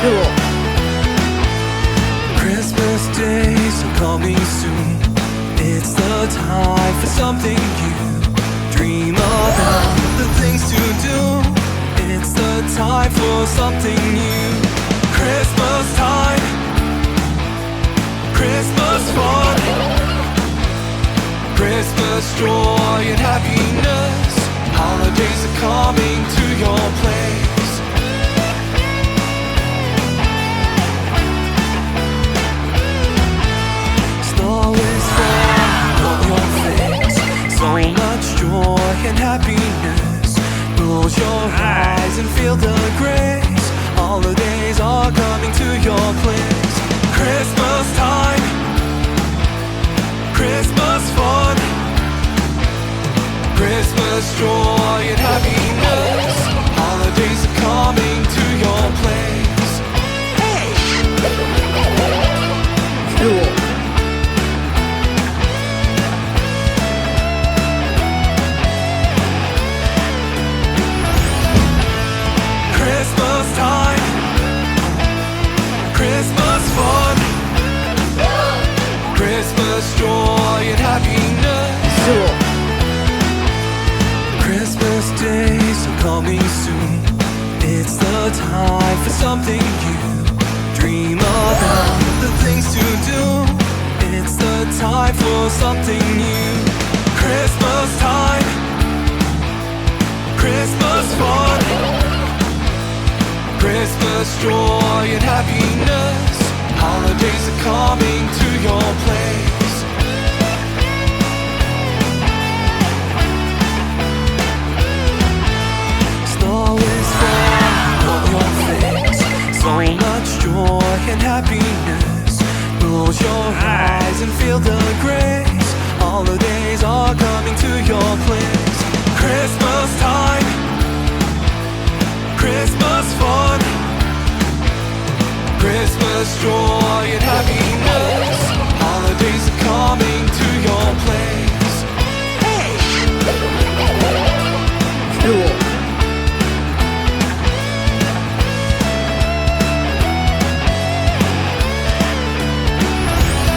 Cool. Christmas days are coming soon. It's the time for something new. Dream about the things to do. It's the time for something new. Christmas time, Christmas fun, Christmas joy and happiness. Holidays are coming to your place. Snow is falling on your face. So much joy and happiness. Close your eyes and feel the grace. Holidays are coming to your place. Christmas time, Christmas fun, Christmas joy and happiness. Holidays are coming to your place. Hey! Cool. Christmas time, Christmas fun, Christmas joy and happiness. Cool. Christmas days are coming soon. It's the time for something new. Dream about the things to do. It's the time for something new. Christmas time, Christmas fun, Christmas joy and happiness. Holidays are coming to your place. Snow is falling on your face. So much joy and happiness. Close your eyes and feel the grace. Holidays are coming to your place. Christmas time, Christmas fun, Christmas joy and happiness.